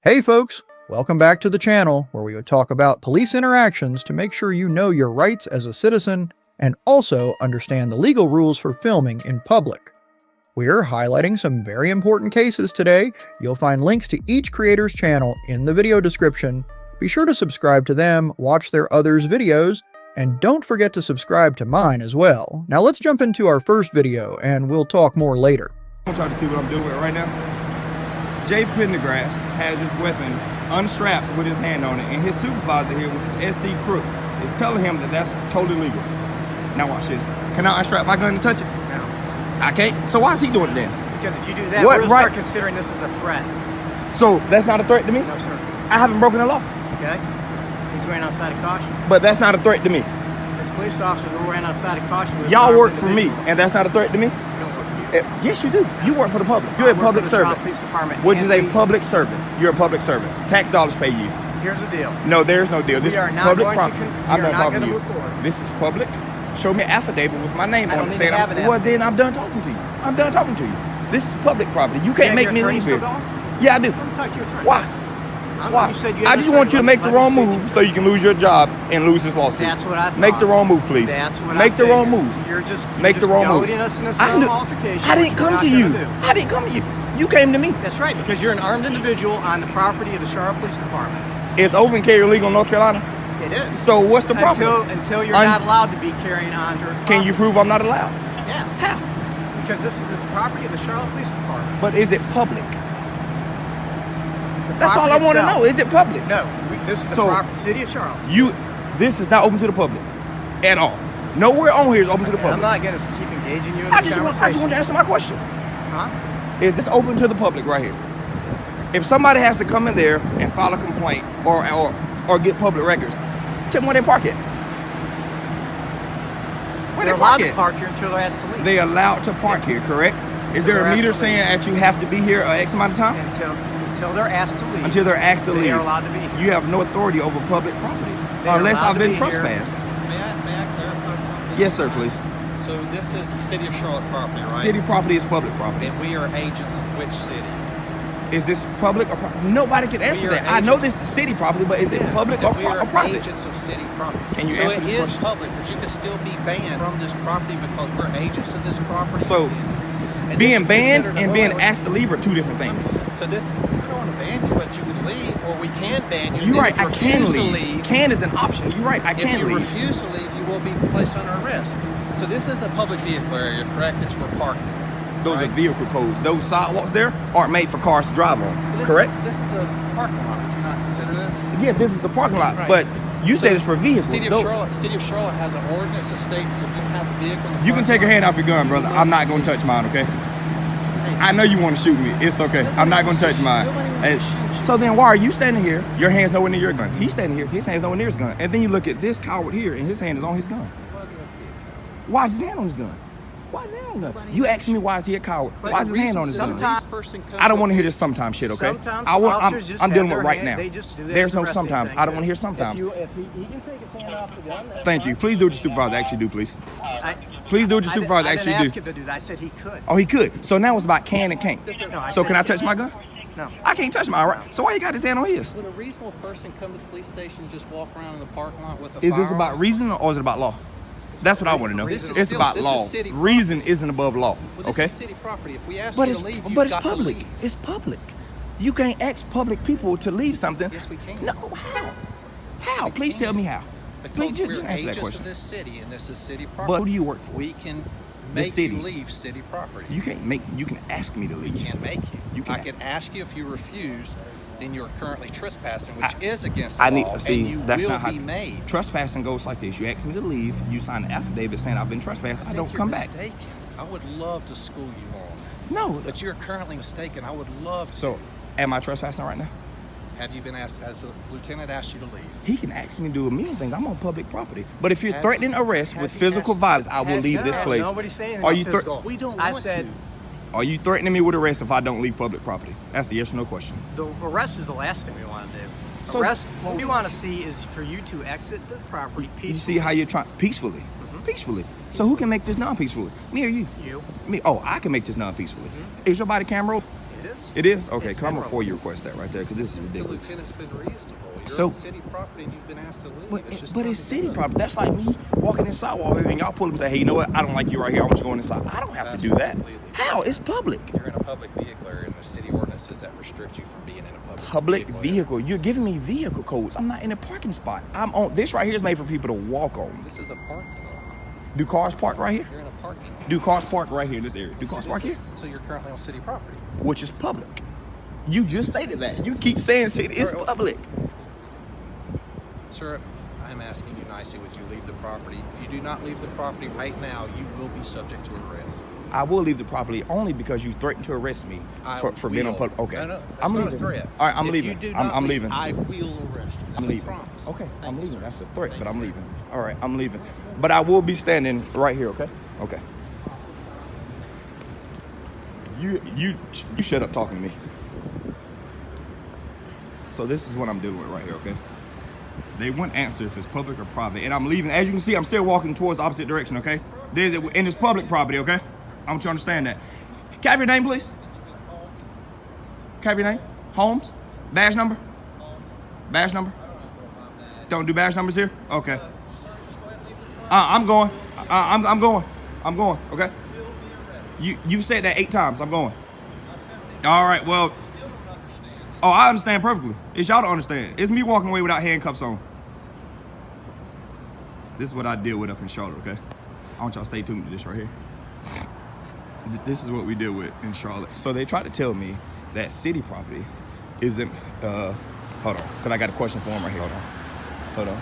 Hey folks, welcome back to the channel where we would talk about police interactions to make sure you know your rights as a citizen and also understand the legal rules for filming in public. We're highlighting some very important cases today. You'll find links to each creator's channel in the video description. Be sure to subscribe to them, watch their others' videos, and don't forget to subscribe to mine as well. Now let's jump into our first video and we'll talk more later. I'm trying to see what I'm dealing with right now. Jay Pendergrass has his weapon unstrapped with his hand on it, and his supervisor here, which is SC Crooks, is telling him that that's totally legal. Now watch this. Can I unstrap my gun and touch it? No. I can't? So why is he doing it then? Because if you do that, What we'll right- start considering this as a threat. So that's not a threat to me? No, sir. I haven't broken the law. Okay? He's ran outside of caution. But that's not a threat to me. As police officers, we ran outside of caution. with Y'all armed work for me, individuals. and that's not a threat to me? We don't work for you. Yes, you do. You work for the public. You're I a work public for the Charlotte servant, Police Department. which and is a we- public servant. You're a public servant. Tax dollars pay you. Here's the deal. No, there's no deal. This We are is not public going to property. we I'm are not not talking to gonna you. move forward. This is public. Show me an affidavit with my name I on don't it need saying, to have an well, affidavit. then I'm done talking to you. I'm done talking to you. This is public property. You can't Yeah, make your me attorney's leave here. still going? Yeah, I do. Let me talk to your attorney. Why? Why? You said you I had just an want you to attorney. make the Let me wrong speak to move you. so you can lose your job and lose this lawsuit. That's what I thought. Make the wrong move, please. That's what Make I the wrong figured. move. You're just Make the wrong move. goading us into I some knew- altercation. I which didn't we're come not to gonna you. do. I didn't come to you. You came to me. That's right, because you're an armed individual on the property of the Charlotte Police Department. Is open carry legal in North Carolina? It is. So what's the problem? Until you're not allowed to be carrying on to Can you prove I'm not allowed? Yeah. How? Because this is the property of the Charlotte Police Department. But is it public? The That's all I property want to itself. know. Is it public? No, this is the So- property, city of Charlotte. This is not open to the public at all. Nowhere on here is open to the I'm public. not going to keep engaging you in I this just want conversation. to answer my question. Huh? Is this open to the public right here? If somebody has to come in there and file a complaint or get public records, tell them where they park it. Where They're they allowed park to it? park here until they're asked to leave. They allowed to park here, correct? Is there They're a asked meter to saying leave. that you have to be here X amount of time? Until they're asked to leave. Until they're asked to leave. They are allowed to be here. You have no authority over public property They are unless allowed I've to been be here. trespassed. May I clarify something? Yes, sir, please. So this is City of Charlotte property, right? City property is public property. And we are agents of which city? Is this public or nobody can answer We are that? I know agents. this is city property, but is it public That or we are private? agents of city property. Can you so answer it this is question? public, but you can still be banned from this property because we're agents of this property. So, And being this is banned considered- and being wait, wait, asked to leave are two different things. So this, we don't want to ban you, but you can leave, or we can ban you. and You're then right, if you I can refuse to leave. Can is an option. You're right, I If can you leave. refuse to leave, you will be placed under arrest. So this is a public vehicle area, correct? It's for parking. Those right? are vehicle codes. Those sidewalks there aren't made for cars to drive on, This correct? This is a parking lot. Would you not consider this? Yeah, this is a parking lot, Right. but you So, said it's for vehicles. City of Those- Charlotte has an ordinance that states if you have a vehicle. in the You can parking take your lot- hand off your gun, brother. I'm not gonna touch mine, okay? I know you want to shoot me. It's okay. I'm not gonna touch mine. Nobody wants Hey, to shoot you. so then why are you standing here? Your hand's nowhere near your gun. He's standing here. His hand's nowhere near his gun. And then you look at this coward here, and his hand is on his gun. Why is his hand on his gun? Why is his hand on his gun? You ask me why is he a coward? Why is his hand on his gun? Sometimes- I don't want to hear this sometimes shit, okay? Sometimes I'm officers just dealing have with their right hand- now. they just do that There's as no a resting sometimes. thing. I don't want to hear sometimes. If he can take his hand off the gun, that's Thank you. fine. Please do what your supervisor actually do, please. I- Please do what your I supervisor didn't actually ask do. him to do that. I said he could. Oh, he could. So now it's about can and can't. No, I So said can I he touch could. my gun? No. I can't touch mine, right? So why he got his hand on his? Would a reasonable person come to the police station and just walk around in the parking lot with a Is firearm? this about reason or is it about law? That's what I want to know. This is It's still- about this is law. city Reason isn't above law. Well, this Okay? is city property. If we ask But you it's to leave, you've but it's got to public. leave. It's public. You can't ask public people to leave something. Yes, we can. No, how? How? Please tell me how. Because Please just we're answer that agents question. of this city, and this is city But property. who do you work for? We can The make city. you leave city property. You can't make. You can ask me to leave. We can't make you. You I can. can ask you if you refuse, then you're currently trespassing, which is against I the need law, to see. and you That's will not how be made. trespassing goes like this. You ask me to leave. You sign an affidavit saying I've been trespassed. I think don't you're come back. mistaken. I would love to school you more on that. No. But you're currently mistaken. I would love to. So, am I trespassing right now? Have you been asked, has the lieutenant asked you to leave? He can ask me to do a million things. I'm on public property. But if you're Has threatening he- arrest has with he physical asked- violence, I will has leave he this asked- place. Nobody's saying Are anything you physical. We don't I want said to. Are you threatening me with arrest if I don't leave public property? That's a yes or no question. the arrest is the last thing we want to do. So- Arrest, what we want to see is for you to exit the property peacefully. You see how you're trying peacefully. Peacefully. So who can make this non-peacefully? Me or you? You. Me. Oh, I can make this non-peacefully. Is your body camera open? It It is. It is? Okay, It's come been before you released. request that right there, because this is The ridiculous. lieutenant's been reasonable. You're So- on city property and you've been asked to leave. But, It's just but not it's city good. property. That's like me walking inside Wall and y'all pull up and say, hey, you know what? I don't like you right here. I want you going inside. I don't have That's to do that. completely How? It's public. You're in a public vehicle, and there's city ordinances that restrict you from being in a Public vehicle. You're giving me vehicle codes. I'm not in a parking spot. I'm on. This right here is made for people to walk on. This is a parking lot. Do cars park right here? You're in a parking lot. Do cars park right here in this area? Do cars park here? So you're currently on city property. Which is public. You just stated that. You keep saying city. It's public. Sir, I'm asking you nicely, would you leave the property? If you do not leave the property right now, you will be subject to arrest. I will leave the property only because you threatened to arrest me for being on public. Okay. No, that's I'm not leaving. a threat. All right, I'm If leaving. You do I'm not leave, leaving. I will arrest you. That's I'm a leaving. promise. Okay, Thank I'm you, leaving. sir. That's a threat, Thank but I'm you, leaving. All right, I'm leaving. But I will be standing right here. Okay. Okay. You shut up talking to me. So this is what I'm dealing with right here. Okay. They wouldn't answer if it's public or private, and I'm leaving. As you can see, I'm still walking towards the opposite direction. Okay. And it's public property. Okay. I want you to understand that. Can I have your name, please? Can I have your name? Holmes? Badge number? Badge number? Don't do badge numbers here? Okay. I'm going. I'm going. I'm going, okay? You've said that 8 times. I'm going. All right, well. Oh, I understand perfectly. It's y'all to understand. It's me walking away without handcuffs on. This is what I deal with up in Charlotte, okay? I want y'all to stay tuned to this right here. This is what we deal with in Charlotte. So they try to tell me that city property isn't, hold on, because I got a question for him right here. Hold on.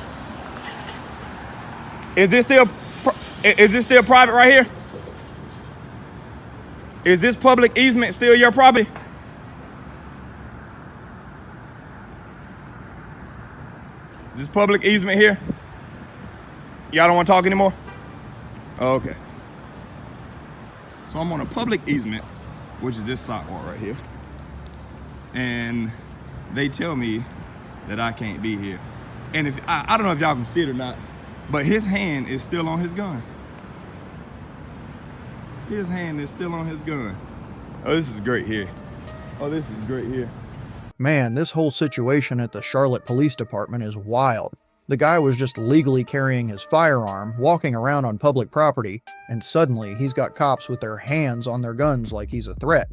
Is this still private right here? Is this public easement still your property? Is this public easement here? Y'all don't want to talk anymore? Okay. So I'm on a public easement, which is this sidewalk right here. And they tell me that I can't be here. And if I don't know if y'all can see it or not, but his hand is still on his gun. His hand is still on his gun. Oh, this is great here. Oh, this is great here. Man, this whole situation at the Charlotte Police Department is wild. The guy was just legally carrying his firearm, walking around on public property, and suddenly he's got cops with their hands on their guns like he's a threat.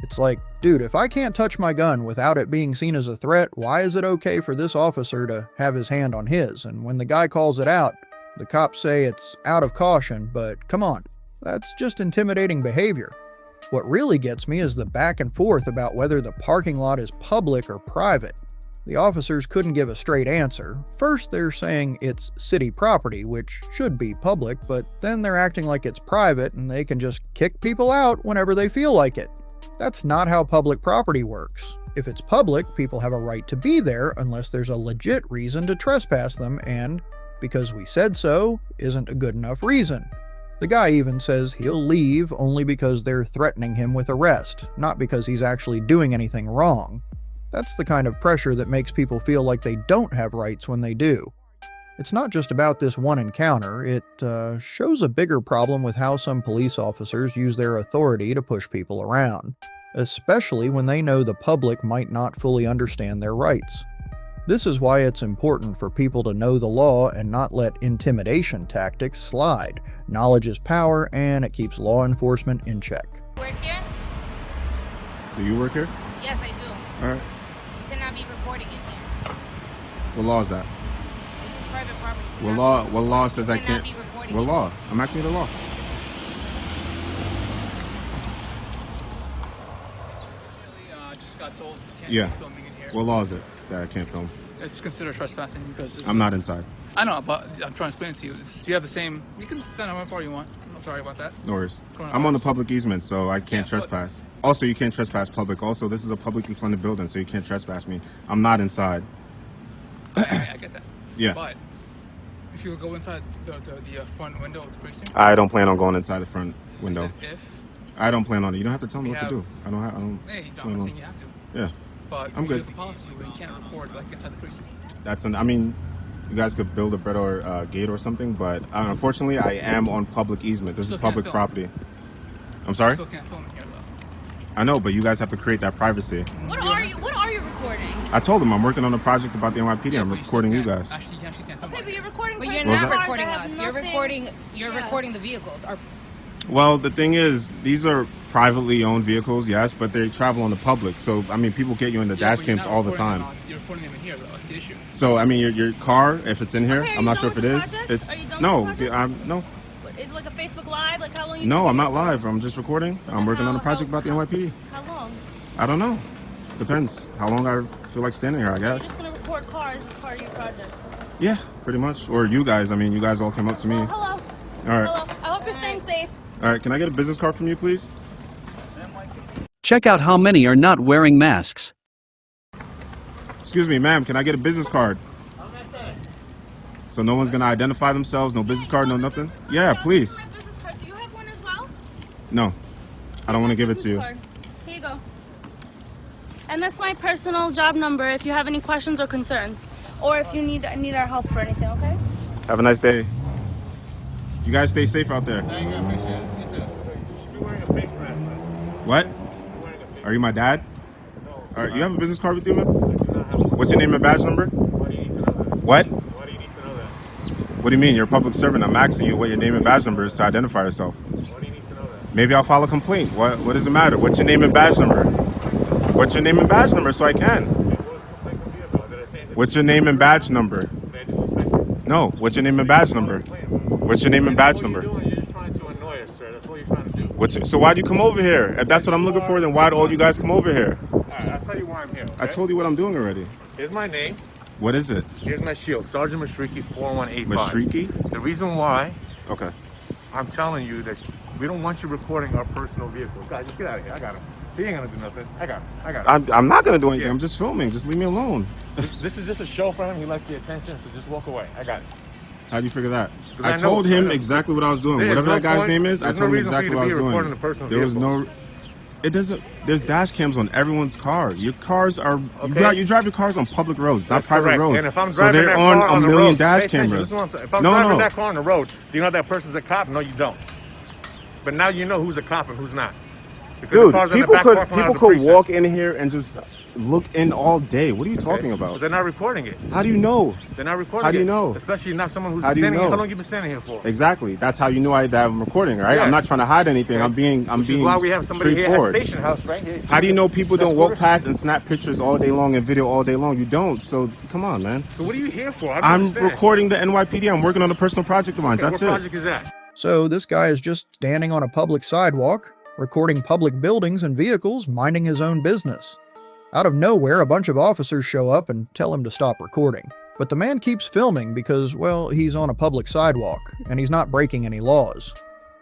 It's like, dude, if I can't touch my gun without it being seen as a threat, why is it okay for this officer to have his hand on his? And when the guy calls it out, the cops say it's out of caution, but come on, that's just intimidating behavior. What really gets me is the back and forth about whether the parking lot is public or private. The officers couldn't give a straight answer. First, they're saying it's city property, which should be public, but then they're acting like it's private and they can just kick people out whenever they feel like it. That's not how public property works. If it's public, people have a right to be there unless there's a legit reason to trespass them, and because we said so isn't a good enough reason. The guy even says he'll leave only because they're threatening him with arrest, not because he's actually doing anything wrong. That's the kind of pressure that makes people feel like they don't have rights when they do. It's not just about this one encounter, it shows a bigger problem with how some police officers use their authority to push people around, especially when they know the public might not fully understand their rights. This is why it's important for people to know the law and not let intimidation tactics slide. Knowledge is power, and it keeps law enforcement in check. Work here? Do you work here? Yes, I do. All right. You cannot be recording in here. What law is that? This is private property. You What cannot law? What law says I cannot can't? be recording What in law? I'm asking you the law. I just got told you can't Yeah. be filming in here. What law is it that I can't film? It's considered trespassing because I'm not inside. I know, but I'm trying to explain it to you. It's just, you have the same. You can stand however far you want. I'm sorry about that. No worries. Coronavirus. I'm on the public easement, so I can't Yeah, but- trespass. Also, you can't trespass public. Also, this is a publicly funded building, so you can't trespass me. I'm not inside. I get that. Yeah. But if you go inside the front window of the precinct, I don't plan on going inside the front I window. said if I don't plan on it. You don't have to tell me We what to do. have- I don't. I don't. hey, I'm plan not on- saying you have to, Yeah. but I'm we good. have a policy where you can't record like inside the precinct. I mean, you guys could build a better gate or something, but unfortunately, I am on public easement. This Still is can't public film. property. I'm sorry? Still can't film in here though. I know, but you guys have to create that privacy. What are you recording? I told him I'm working on a project about the NYPD. Yeah, I'm but recording you still guys. Actually, you actually can't film Okay, but you're recording. But you're personal Was not that- cars recording that have us. You're nothing- recording the vehicles. Well, the thing is, these are privately owned vehicles, yes, but they travel on the public. So, I mean, people get you in the dash but you're cams not all the recording time. them You're recording them in here, though. That's the issue. So, I mean, your car, if it's in here, Okay, are I'm you not done sure if with it the is. project? It's Are you done with no, the project? I'm no, Is it like a Facebook Live? Like how long you? no, been I'm not doing this live. I'm just recording. So I'm then working on a how- project about the NYPD. for? How long? I don't know. Depends how long I feel like standing here, I You're guess. just gonna record cars as part of your project. Yeah, pretty much. Or you guys. I mean, you guys all came up to me. Well, hello. All right. Hello. I hope you're staying safe. All right. Can I get a business card from you, please? Check out how many are not wearing masks. Excuse me, ma'am. Can I get a business card? So no one's gonna identify themselves. No business card. No nothing. Yeah, please. My business card. Do you have one as well? No, I don't want to give it to you. Business card. Here you go. And that's my personal job number if you have any questions or concerns. Or if you need our help for anything, okay? Have a nice day. You guys stay safe out there. What? Are you my dad? All right, you have a business card with you, man? What's your name and badge number? What? What do you mean? You're a public servant. I'm asking you what your name and badge number is to identify yourself. Maybe I'll file a complaint. What does it matter? What's your name and badge number? What's your name and badge number so I can? What's your name and badge number? No, what's your name and badge number? What's your name and badge number? So why'd you come over here? If that's what I'm looking for, then why'd all you guys come over here? Alright, I'll tell you why I'm here. I told you what I'm doing already. Here's my name. What is it? Here's my shield. Sergeant Mashriki 41185. Mashriki? The reason why Okay. I'm telling you that we don't want you recording our personal vehicles. Guys, just get out of here. I got him. He ain't gonna do nothing. I got him. I'm not gonna do anything. Yeah. I'm just filming. Just leave me alone. This is just a show for him. He likes the attention, so just walk away. I got it. How'd you figure that? 'Cause I I know- told I him know. exactly what I was doing. There's Whatever no that guy's point- name is, I there's told no him reason for exactly you to what I be was recording doing. the personal There was vehicles. no. It doesn't. There's dash cams on everyone's car. Your cars are. Okay. You drive your cars on public roads, not That's private correct. roads. And if I'm So driving they're that on car a the million road, dash pay attention. cameras. This is what I'm saying. If I'm No, driving no. that car on the road, do you know that person's a cop? No, you don't. But now you know who's a cop and who's not. Because the Dude, car's in the people back could parking lot people of the could precinct. walk in here and just look in all day. What are you talking But about? they're not recording it. How do you know? They're not recording it. How do you know? Especially not someone who's How been do you standing here. know? How long you been standing here for? Exactly. That's how you know that I'm recording, right? Yes. I'm not trying to hide anything. Okay. I'm being Which is why we have somebody here at straightforward. Station House right here. How do you know people That's don't walk what- past and snap pictures all day long and video all day long? You don't. So come on, man. So what are you here for? I don't I'm understand. recording the NYPD. I'm working on a personal project of mine. Okay, That's what it. project is that? So this guy is just standing on a public sidewalk, recording public buildings and vehicles, minding his own business. Out of nowhere, a bunch of officers show up and tell him to stop recording. But the man keeps filming because, well, he's on a public sidewalk, and he's not breaking any laws.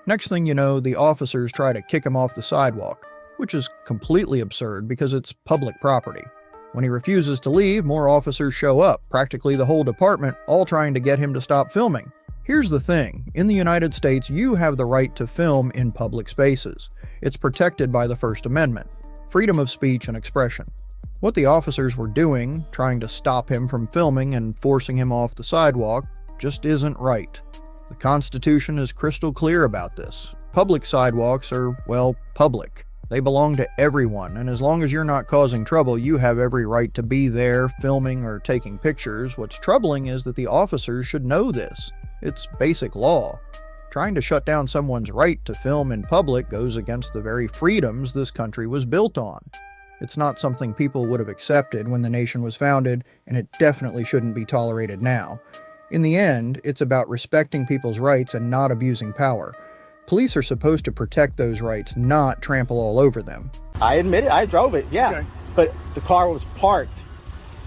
Next thing you know, the officers try to kick him off the sidewalk, which is completely absurd because it's public property. When he refuses to leave, more officers show up, practically the whole department, all trying to get him to stop filming. Here's the thing, in the United States, you have the right to film in public spaces. It's protected by the First Amendment, freedom of speech and expression. What the officers were doing, trying to stop him from filming and forcing him off the sidewalk, just isn't right. The Constitution is crystal clear about this. Public sidewalks are, well, public. They belong to everyone, and as long as you're not causing trouble, you have every right to be there, filming or taking pictures. What's troubling is that the officers should know this. It's basic law. Trying to shut down someone's right to film in public goes against the very freedoms this country was built on. It's not something people would have accepted when the nation was founded, and it definitely shouldn't be tolerated now. In the end, it's about respecting people's rights and not abusing power. Police are supposed to protect those rights, not trample all over them. I admit it, I drove it, yeah. Okay. But the car was parked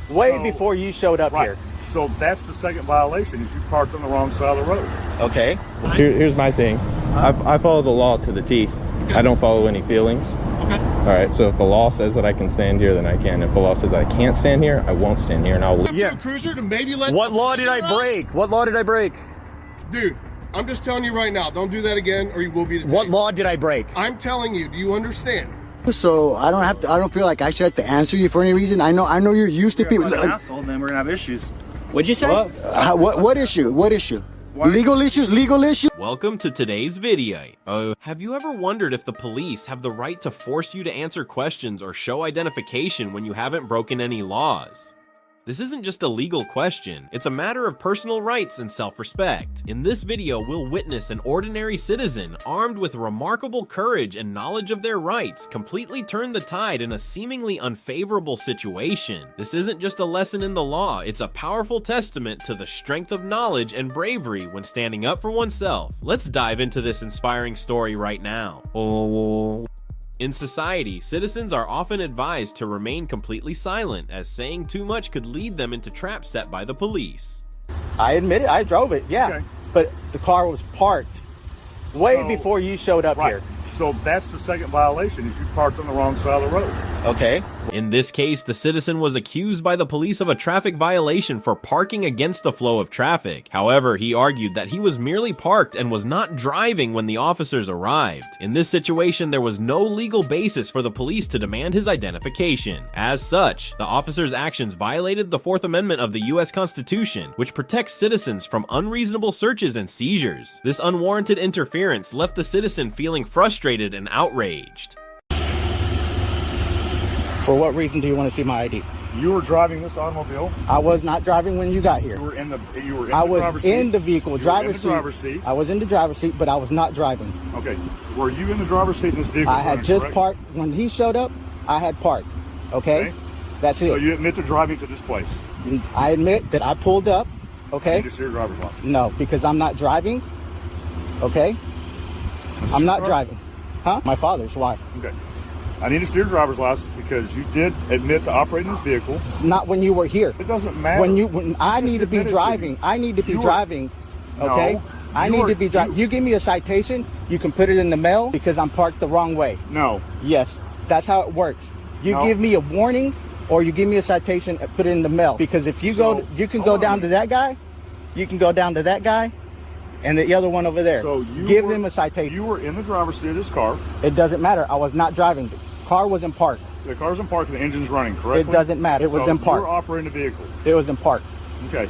way So- before you showed up Right. here. So that's the second violation, is you parked on the wrong side of the road. Okay. Here's my thing. I follow the law to the T. I don't follow any feelings. Okay. All right, so if the law says that I can stand here, then I can. If the law says I can't stand here, I won't stand here, and I'll leave. Yeah. Cruiser to maybe let. What law did I break? What law did I break? Dude, I'm just telling you right now. Don't do that again, or you will be detained. What law did I break? I'm telling you. Do you understand? So I don't feel like I should have to answer you for any reason. I know you're used to people. Asshole, then we're gonna have issues. What'd you say? What issue? What issue? Legal issues, legal issues. Welcome to today's video. Have you ever wondered if the police have the right to force you to answer questions or show identification when you haven't broken any laws? This isn't just a legal question, it's a matter of personal rights and self-respect. In this video, we'll witness an ordinary citizen, armed with remarkable courage and knowledge of their rights, completely turn the tide in a seemingly unfavorable situation. This isn't just a lesson in the law, it's a powerful testament to the strength of knowledge and bravery when standing up for oneself. Let's dive into this inspiring story right now. In society, citizens are often advised to remain completely silent, as saying too much could lead them into traps set by the police. I admit it, I drove it, yeah. Okay. But the car was parked way before you showed up here. So that's the second violation, is you parked on the wrong side of the road. Okay. In this case, the citizen was accused by the police of a traffic violation for parking against the flow of traffic. However, he argued that he was merely parked and was not driving when the officers arrived. In this situation, there was no legal basis for the police to demand his identification. As such, the officers' actions violated the Fourth Amendment of the U.S. Constitution, which protects citizens from unreasonable searches and seizures. This unwarranted interference left the citizen feeling frustrated and outraged. For what reason do you want to see my ID? You were driving this automobile. I was not driving when you got here. You were in the I was driver's seat. in the vehicle, You were driver's in the driver's seat. I was in the driver's seat, but I was not driving. Okay. Were you in the driver's seat in this vehicle? I had just parked. When he showed up, I had parked. Okay? That's it. So you admit to driving to this place? I admit that I pulled up. Okay? You just your driver's license? No, because I'm not driving. Okay? I'm not driving. Huh? My father's. Why? Okay. I need to see your driver's license because you did admit to operating this vehicle. Not when you were here. It doesn't matter. When I need to be driving. I need to be driving. Okay? No, I need to be driving. You give me a citation, you can put it in the mail because I'm parked the wrong way. No. Yes. That's how it works. You give me a warning or you give me a citation and put it in the mail. Because if you you can go down to that guy. You can go down to that guy. And the other one over there. So you give them a citation. You were in the driver's seat of this car. It doesn't matter. I was not driving. The car was in park. The car's in park and the engine's running, correct? It doesn't matter. It was in park. You were operating the vehicle. It was in park. Okay.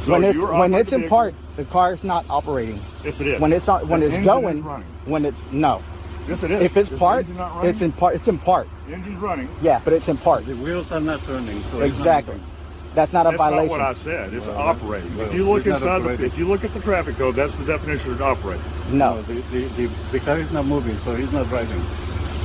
So when it's in park, the car's not operating. Yes, it is. When it's going, when it's no. Yes, it is. If it's parked, it's in park. It's in park. The engine's running. Yeah, but it's in park. The wheels are not turning. So exactly. That's not a violation. That's not what I said. It's operating. If you look inside, if you look at the traffic code, that's the definition of operating. No. The car is not moving, so he's not driving.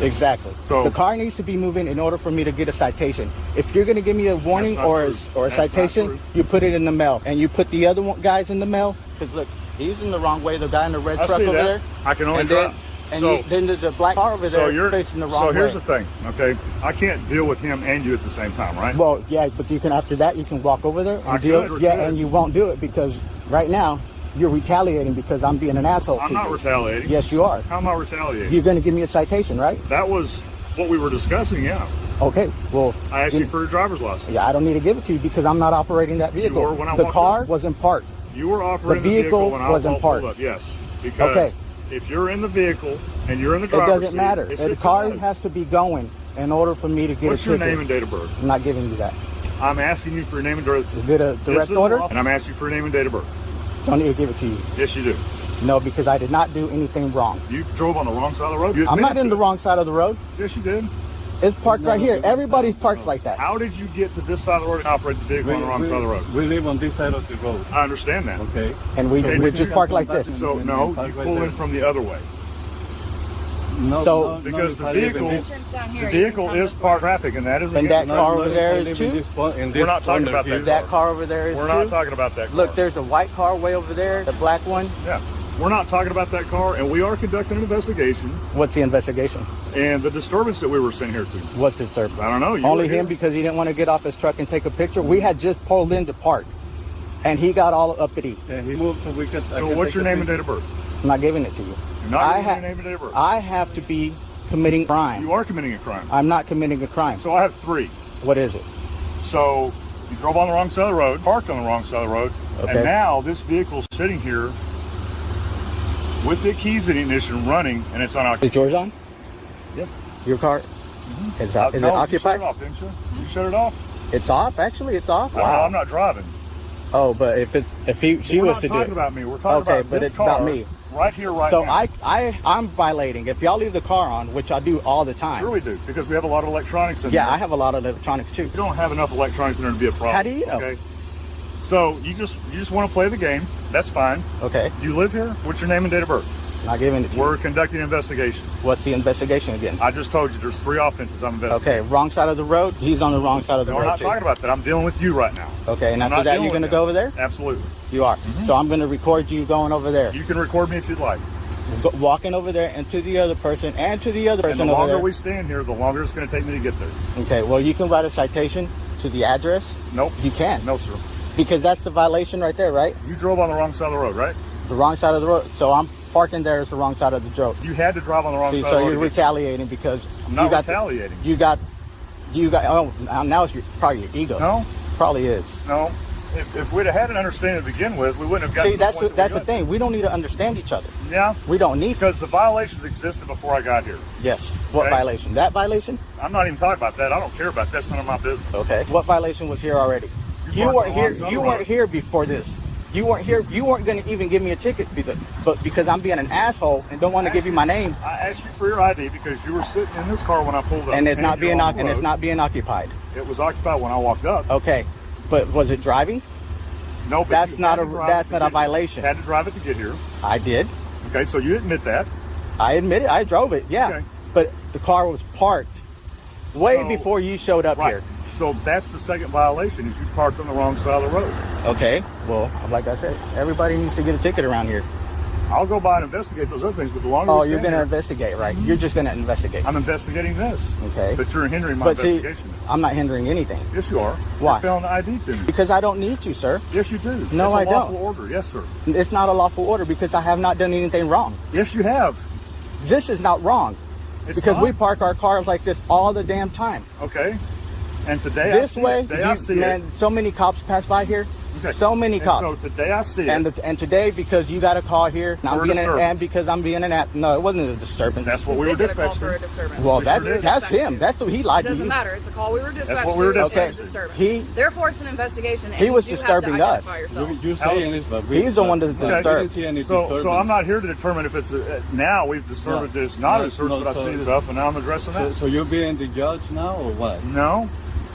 Exactly. So the car needs to be moving in order for me to get a citation. If you're going to give me a warning or a citation, you put it in the mail, and you put the other guys in the mail. Because look, he's in the wrong way. The guy in the red truck over there. I can only drive. And then there's a black car over there facing the wrong way. So here's the thing, okay? I can't deal with him and you at the same time, right? Well, yeah, but you can. After that, you can walk over there and deal. Yeah, and you won't do it because right now you're retaliating because I'm being an asshole. I'm not retaliating. Yes, you are. How am I retaliating? You're going to give me a citation, right? That was what we were discussing, yeah. Okay, well, I asked you for your driver's license. Yeah, I don't need to give it to you because I'm not operating that vehicle. You were when I the car was in park. You were operating the vehicle when I was in park. Yes, because if you're in the vehicle and you're in the driver's seat, it doesn't matter. The car has to be going in order for me to get a ticket. What's your name and date of birth? I'm not giving you that. I'm asking you for your name and date of birth. Is it a direct order? And I'm asking you for your name and date of birth. Don't need to give it to you. Yes, you do. No, because I did not do anything wrong. You drove on the wrong side of the road? I'm not in the wrong side of the road. Yes, you did. It's parked right here. Everybody parks like that. How did you get to this side of the road and operate the vehicle on the wrong side of the road? We live on this side of the road. I understand that. Okay. And we just park like this. So, no, you pull in from the other way. No, because the vehicle is parked traffic, and that is. And that car over there is too. We're not talking about that. That car over there is too. We're not talking about that car. Look, there's a white car way over there, the black one. Yeah, we're not talking about that car, and we are conducting an investigation. What's the investigation? And the disturbance that we were sent here to. What's the disturbance? I don't know. Only him because he didn't want to get off his truck and take a picture. We had just pulled into park, and he got all uppity. Yeah, he moved so we could. So what's your name and date of birth? I'm not giving it to you. You're not giving your name and date of birth. I have to be committing a crime. You are committing a crime. I'm not committing a crime. So I have three. What is it? So you drove on the wrong side of the road, parked on the wrong side of the road, and now this vehicle's sitting here with the keys in the ignition running, and it's unoccupied. Is yours on? Yep. Your car? Mm-hmm. Is it occupied? You shut it off, didn't you? You shut it off? It's off, actually. It's off. Wow. I'm not driving. Oh, but if she We're was not to do talking it. about me. We're talking Okay, about but this it's about car me. right here, right So now. I'm violating. If y'all leave the car on, which I do all the time. Sure we do, because we have a lot of electronics in there. Yeah, I have a lot of electronics too. You don't have enough electronics in there to be a problem. How do you know? Okay. So you just want to play the game. That's fine. Okay. You live here? What's your name and date of birth? Not giving it to you. We're conducting an investigation. What's the investigation again? I just told you there's 3 offenses I'm investigating. Okay, wrong side of the road. He's on the wrong side of the No, road. we're not too. talking about that. I'm dealing with you right now. Okay, and I'm after not that, dealing you're going to with go him. over there? Absolutely. You are. So I'm going to record you going over there. You can record me if you'd like. Walking over there and to the other person and to the other person And the over longer there. we stand here, the longer it's going to take me to get there. Okay, well, you can write a citation to the address. Nope. You can. No, sir. Because that's the violation right there, right? You drove on the wrong side of the road, right? The wrong side of the road. So I'm parking there is the wrong side of the road. You had to drive on the wrong See, side so of the road. you're retaliating because I'm not you got retaliating. You got. Oh, now it's probably your ego. No. Probably is. No. If we'd have had an understanding to begin with, we wouldn't have gotten See, to the point that's that the thing. We don't need to understand each other. Yeah. We don't need. Because the violations existed before I got here. Yes. What Okay. violation? That violation? I'm not even talking about that. I don't care about that. That's none of my business. Okay. What violation was here already? You parked weren't on the here. wrong side You of the weren't road. here before this. You weren't here. You weren't going to even give me a ticket, but because I'm being an asshole and don't want to give you my name. I asked you for your ID because you were sitting in this car when I pulled up. And it's not you're being on the and it's road. not being occupied. It was occupied when I walked up. Okay, but was it driving? No, but That's you not had a to drive that's it not to a get- violation. Had to drive it to get here. I did. Okay, so you admit that. I admit it. I drove it. Yeah, Okay. but the car was parked way So- before you showed up Right. here. So that's the second violation, is you parked on the wrong side of the road. Okay. Well, like I said, everybody needs to get a ticket around here. I'll go by and investigate those other things, but the longer Oh, we you're stand going to here, investigate, right? You're just going to investigate. I'm investigating this. Okay. But you're hindering my But see, investigation. I'm not hindering anything. Yes, you are. Why? You're failing the ID to me. Because I don't need to, sir. Yes, you do. No, It's I a lawful don't. order. Yes, sir. It's not a lawful order because I have not done anything wrong. Yes, you have. This is not wrong. It's because not? we park our cars like this all the damn time. Okay. And today This I see way, it. Today I see man, it. so many cops pass by here. Okay. So many And cops. so today I see and it. and today, because you got a call here, and, For a disturbance. and because I'm being no, it wasn't a disturbance. That's what we were dispatched to. Well, We that's sure did. that's him. That's who he lied It to doesn't you. matter. It's a call we were dispatched That's what we were to. dispatched It's a to. disturbance. He Therefore, it's an investigation. And he was you do disturbing have to us. identify yourself. You saying is that He's the one that's Okay. disturbed. So I'm not here to determine if it's now we've disturbed No. this, not No, a disturbance, no, but I so- see the stuff and now I'm addressing that. So you're being the judge now or what? No.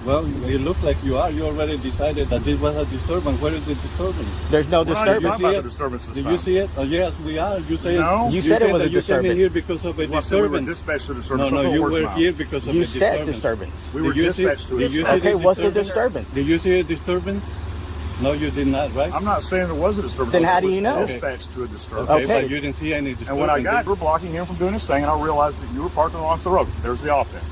Well, it looks like you are. You already decided that this was a disturbance. Where is the disturbance? There's no We're not even disturbance. talking about the disturbance this Did time. you see it? Oh, yes, we are. You say No. You said it was a that you came in disturbance. here because of a Well, I said we were disturbance. dispatched to a No, disturbance. no, Don't you put words in were my here mouth. because of You a said disturbance. disturbance. We were Did you see- dispatched to a did you disturbance. see Okay, what's the disturbance? disturbance? Did you see a disturbance? No, you did not, right? I'm not saying there was a disturbance. Then how I do was you know? Dispatched to a disturbance. Okay, Okay. but you didn't see any disturbance. And when I got, you were blocking him from doing his thing, and I realized that you were parked on the wrong side of the road. There's the offense.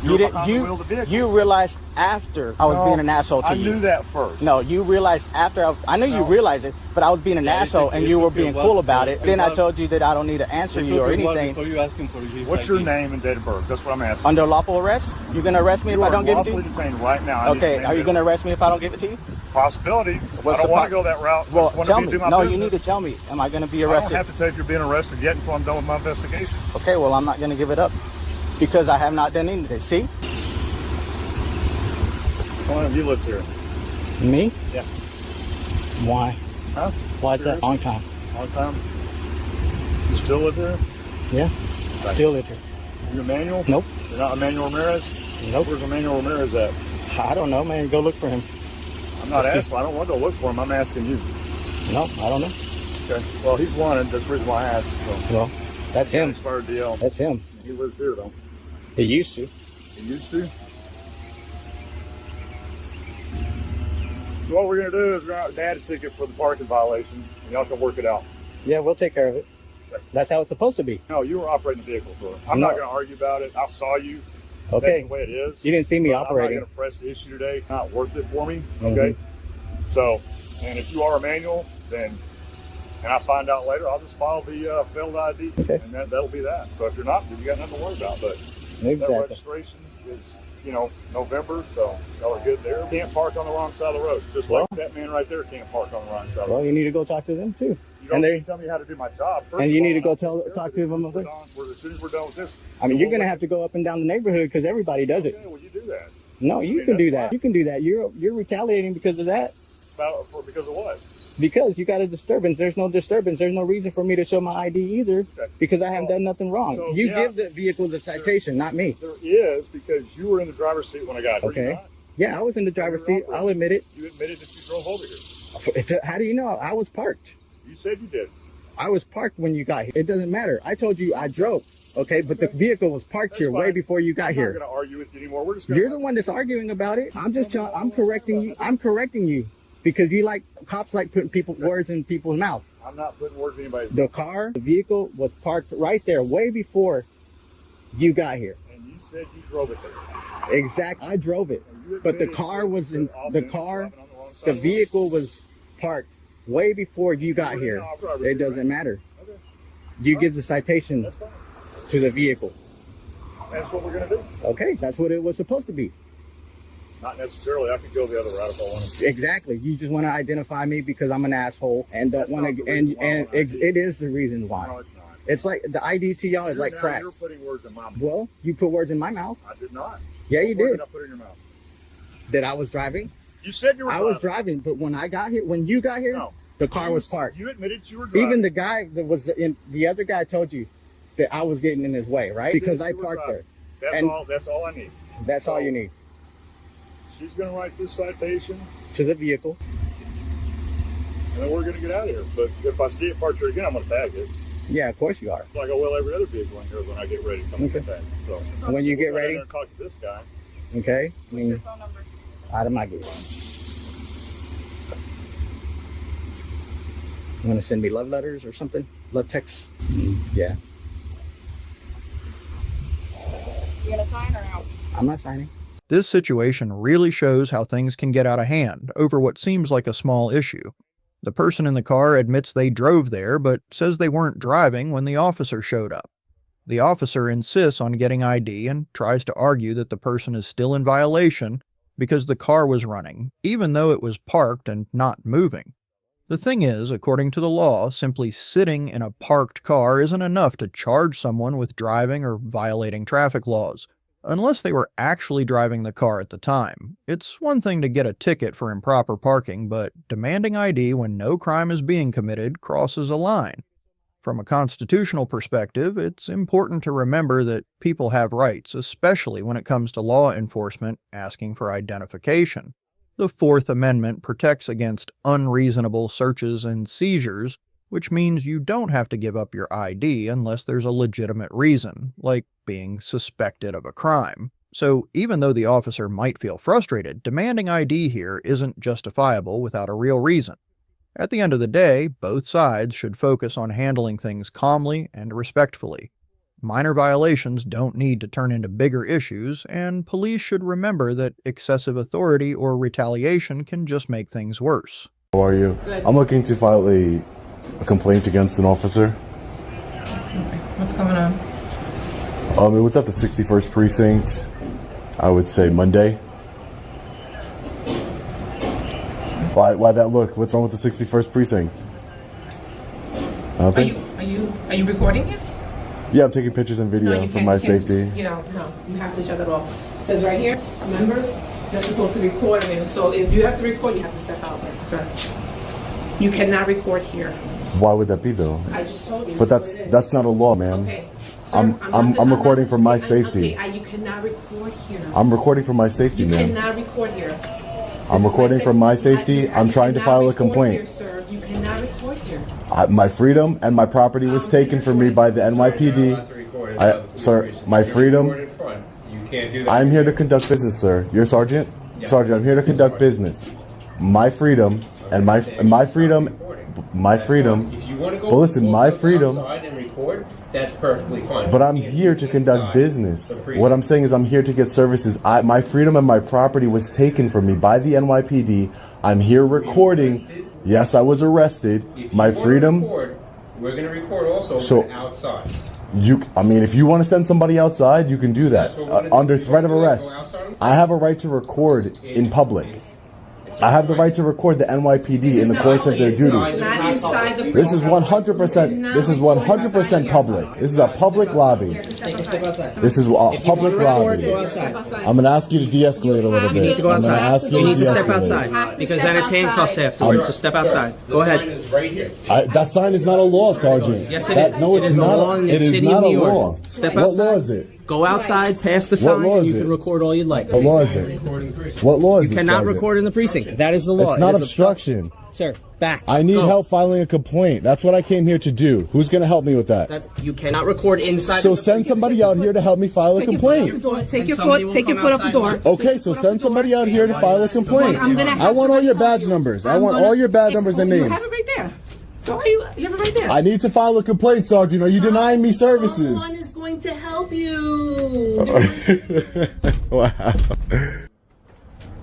You were behind the wheel of the vehicle. You realized after I was No, being an asshole to I you. knew that first. No, you realized after I know you No. realized it, but I was being an Yeah, asshole and you were being cool about it. Then I was- told you that I don't need to answer you or anything. Before you asking for his What's your ID. name and date of birth? That's what I'm asking. Under lawful arrest? You gonna arrest me if You I are don't give it to lawfully you? detained right now. I need Okay, your name are you and gonna date of arrest me if I don't give it to you? birth. Possibility. What's I the don't want to po- go that route. I Well, just want tell to me. do my No, business. you need to tell me. Am I gonna be I don't arrested? have to tell you if you're being arrested yet until I'm done with my investigation. Okay, well I'm not gonna give it up because I have not done anything. See? How long have you lived here? Me? Yeah. Why? Huh? Why is that? Serious? Long time. Long time. You still live here? Yeah. Right. Still live here. You Emmanuel? Nope. You're not Emmanuel Ramirez? Nope. Where's Emmanuel Ramirez at? I don't know, man. Go look for him. I'm not asking. I don't want to go look for him. I'm asking you. No, I don't know. Okay. Well, he's wanted. That's the reason why I asked. So. Well, that's him. Expired DL. That's him. He lives here though. He used to. He used to. So what we're gonna do is we're gonna add a ticket for the parking violation, and y'all can work it out. Yeah, we'll take care of it. That's how it's supposed to be. No, you were operating the vehicle, sir. I'm No. not gonna argue about it. I saw you. Okay. That's the way it is. You didn't see me But operating. I'm not gonna press the issue today. It's not worth it for me. Okay. So, and if you are a manual, then, and I find out later, I'll just file the failed ID, Okay. and that'll be that. So if you're not, then you got nothing to worry about. But that Exactly. registration is, November, so y'all are good there. Can't park on the wrong side of the road. Just like that man right there can't park on the wrong side of the Well, road. you need to go talk to them too. You don't and need they to tell me how to do my job. First and you of need to all, go talk to them. as soon as we're done with this. I mean, you're gonna have to go up and down the neighborhood because everybody does it. Okay, well, you do that. No, you mean, can do that's that. fine. You can do that. You're retaliating because of that. Because of what? Because you got a disturbance. There's no disturbance. There's no reason for me to show my ID either, because I haven't done nothing wrong. So, you give the vehicle the citation, not me. There is, because you were in the driver's seat when I got here. Okay. Yeah, I was in the driver's seat. I'll admit it. You admitted that you drove over here. How do you know? I was parked. You said you did. I was parked when you got here. It doesn't matter. I told you I drove. Okay, but the vehicle was parked here way before you got here. I'm not going to argue with you anymore. We're just You're the one that's arguing about it. I'm just telling. I'm correcting you. I'm correcting you because cops like putting words in people's mouth. I'm not putting words in anybody's mouth. The vehicle was parked right there way before you got here. And you said you drove it there. Exactly. I drove it. But the car was in the vehicle was parked way before you got here. It doesn't matter. You give the citation to the vehicle. That's what we're going to do. Okay, that's what it was supposed to be. Not necessarily. I could go the other route if I wanted to. Exactly. You just want to identify me because I'm an asshole and don't want to. And it is the reason why. No, it's not. It's like the ID to y'all is like crack. You're putting words in my mouth. Well, you put words in my mouth. I did not. Yeah, you did. What I put in your mouth? That I was driving. You said you were. I was driving, but when I got here, when you got here, the car was parked. You admitted you were driving. Even the guy that was in the other guy told you that I was getting in his way, right? Because I parked there. That's all I need. That's all you need. She's going to write this citation to the vehicle, and then we're going to get out of here. But if I see it parked here again, I'm going to tag it. Yeah, of course you are. Like I will every other vehicle in here when I get ready to come and get that. So when you get ready, talk to this guy. Okay. I mean, your phone number? I'm not getting. You want to send me love letters or something? Love texts? Yeah. You gonna sign or out? I'm not signing. This situation really shows how things can get out of hand over what seems like a small issue. The person in the car admits they drove there, but says they weren't driving when the officer showed up. The officer insists on getting ID and tries to argue that the person is still in violation because the car was running, even though it was parked and not moving. The thing is, according to the law, simply sitting in a parked car isn't enough to charge someone with driving or violating traffic laws, unless they were actually driving the car at the time. It's one thing to get a ticket for improper parking, but demanding ID when no crime is being committed crosses a line. From a constitutional perspective, it's important to remember that people have rights, especially when it comes to law enforcement asking for identification. The Fourth Amendment protects against unreasonable searches and seizures, which means you don't have to give up your ID unless there's a legitimate reason, like being suspected of a crime. So even though the officer might feel frustrated, demanding ID here isn't justifiable without a real reason. At the end of the day, both sides should focus on handling things calmly and respectfully. Minor violations don't need to turn into bigger issues, and police should remember that excessive authority or retaliation can just make things worse. How are you? Good. I'm looking to file a complaint against an officer. What's going on? It was at the 61st Precinct, I would say Monday. Why that look? What's wrong with the 61st Precinct? Okay. Are you recording it? Yeah, I'm taking pictures and video for my safety. You have to shut it off. It says right here, members, they're supposed to record it. So if you have to record, you have to step out there, sir. You cannot record here. Why would that be though? I just told you. But that's not a law, man. Okay. Sir, I'm recording for my safety. Okay, you cannot record here. I'm recording for my safety, man. You cannot record here. I'm recording for my safety. I'm trying to file a complaint. Here, sir. You cannot record here. My freedom and my property was taken from me by the NYPD. Sir, my freedom. I'm here to conduct business, sir. You're sergeant? Sergeant, I'm here to conduct business. My freedom and my freedom. If you want to go, but listen, my freedom. Outside and record, that's perfectly fine. But I'm here to conduct business. What I'm saying is I'm here to get services. My freedom and my property was taken from me by the NYPD. I'm here recording. Yes, I was arrested. My freedom. We're going to record also So, outside. If you want to send somebody outside, you can do that under threat of arrest. I have a right to record in public. It's I have the right to record the NYPD in the course of their duty. Not inside the. This is 100%. This is 100% public. This is a public lobby. This is a public lobby. I'm gonna ask you to de-escalate a little bit. You need to go outside. I'm gonna ask you need to to step de-escalate. outside because then it's handcuffs afterwards. So step outside. Go ahead. That sign is not a law, Sergeant. Yes, it is. No, It it's is a not. law in the It is city not of a New York. law. Step What outside. law is it? Go outside, pass the What sign, law and is you it? can record all you'd like. What law is it? What law is You it, cannot Sergeant? record in the precinct. That is the law. It's not It is obstruction. Sir, back. I need Go. help filing a complaint. That's what I came here to do. Who's going to help me with that? You cannot record inside. So of the send somebody out here to help me file a complaint. Take your foot off the door. Okay, so send somebody out here to file a complaint. I want all your badge numbers. I want all your badge numbers and You names. have it right there. So you have it right there. I need to file a complaint, Sergeant. Are you denying me services? Someone is going to help you. Wow.